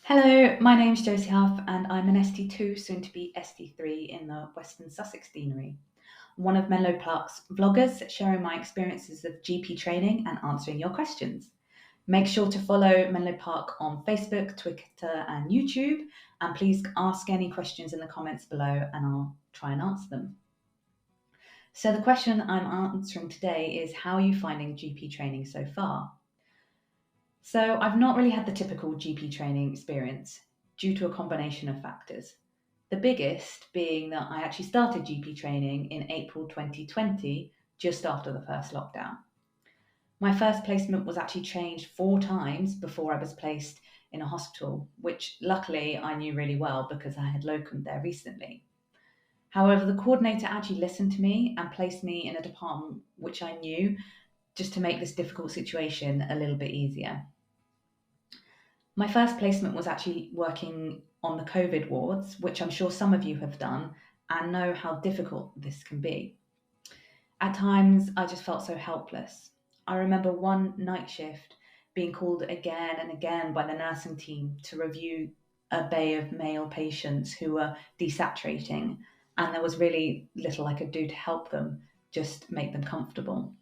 Hello, my name's Josie Hough and I'm an ST2, soon to be ST3 in the Western Sussex Deanery. I'm one of Menlo Park's vloggers sharing my experiences of GP training and answering your questions. Make sure to follow Menlo Park on Facebook, Twitter, and YouTube, and please ask any questions in the comments below and I'll try and answer them. So, the question I'm answering today is: how are you finding GP training so far? So, I've not really had the typical GP training experience due to a combination of factors. The biggest being that I actually started GP training in April 2020, just after the first lockdown. My first placement was actually changed 4 times before I was placed in a hospital, which luckily I knew really well because I had locumed there recently. However, the coordinator actually listened to me and placed me in a department which I knew, just to make this difficult situation a little bit easier. My first placement was actually working on the COVID wards, which I'm sure some of you have done and know how difficult this can be. At times, I just felt so helpless. I remember one night shift being called again and again by the nursing team to review a bay of male patients who were desaturating, and there was really little I could do to help them, just make them comfortable.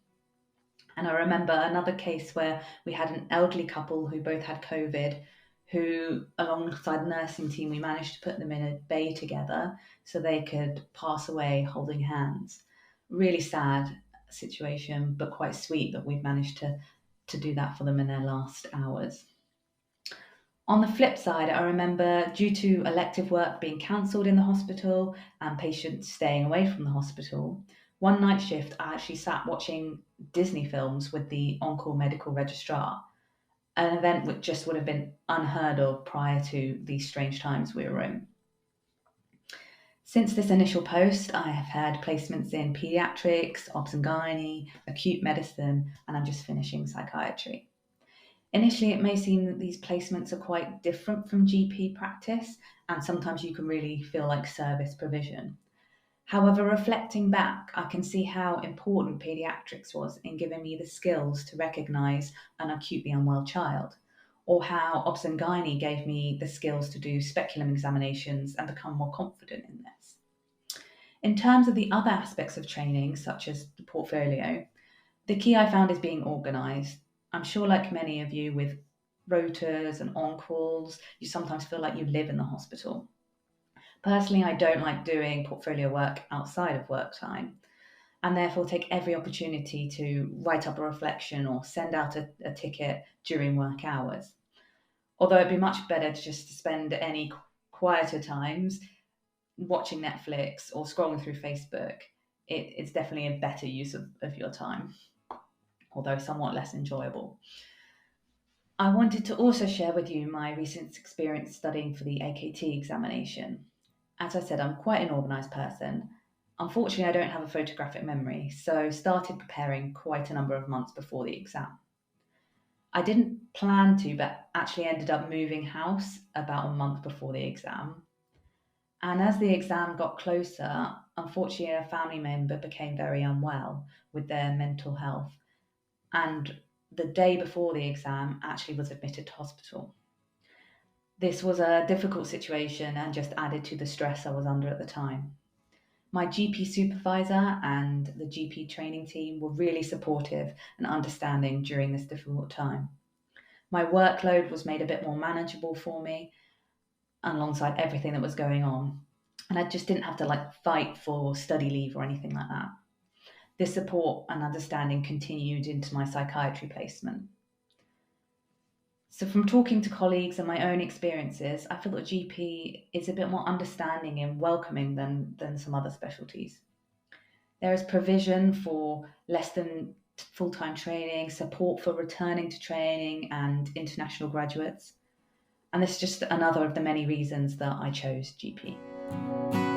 And I remember another case where we had an elderly couple who both had COVID, who, alongside the nursing team, we managed to put them in a bay together so they could pass away holding hands. Really sad situation, but quite sweet that we've managed to do that for them in their last hours. On the flip side, I remember due to elective work being cancelled in the hospital and patients staying away from the hospital, one night shift I actually sat watching Disney films with the on-call medical registrar, an event which just would have been unheard of prior to these strange times we were in. Since this initial post, I have had placements in paediatrics, obs and gynae, acute medicine, and I'm just finishing psychiatry. Initially, it may seem that these placements are quite different from GP practice, and sometimes you can really feel like service provision. However, reflecting back, I can see how important paediatrics was in giving me the skills to recognise an acutely unwell child, or how obs and gynae gave me the skills to do speculum examinations and become more confident in this. In terms of the other aspects of training, such as the portfolio, the key I found is being organised. I'm sure, like many of you, with rotas and on calls, you sometimes feel like you live in the hospital. Personally, I don't like doing portfolio work outside of work time and therefore take every opportunity to write up a reflection or send out a ticket during work hours. Although it'd be much better to just spend any quieter times watching Netflix or scrolling through Facebook. It's definitely a better use of your time, although somewhat less enjoyable. I wanted to also share with you my recent experience studying for the AKT examination. As I said, I'm quite an organised person. Unfortunately, I don't have a photographic memory, so started preparing quite a number of months before the exam. I didn't plan to, but actually ended up moving house about a month before the exam. And as the exam got closer, unfortunately, a family member became very unwell with their mental health, and the day before the exam actually was admitted to hospital. This was a difficult situation and just added to the stress I was under at the time. My GP supervisor and the GP training team were really supportive and understanding during this difficult time. My workload was made a bit more manageable for me alongside everything that was going on. And I just didn't have to fight for study leave or anything like that. This support and understanding continued into my psychiatry placement. So, from talking to colleagues and my own experiences, I feel that GP is a bit more understanding and welcoming than some other specialties. There is provision for less than full time training, support for returning to training, and international graduates. And this is just another of the many reasons that I chose GP.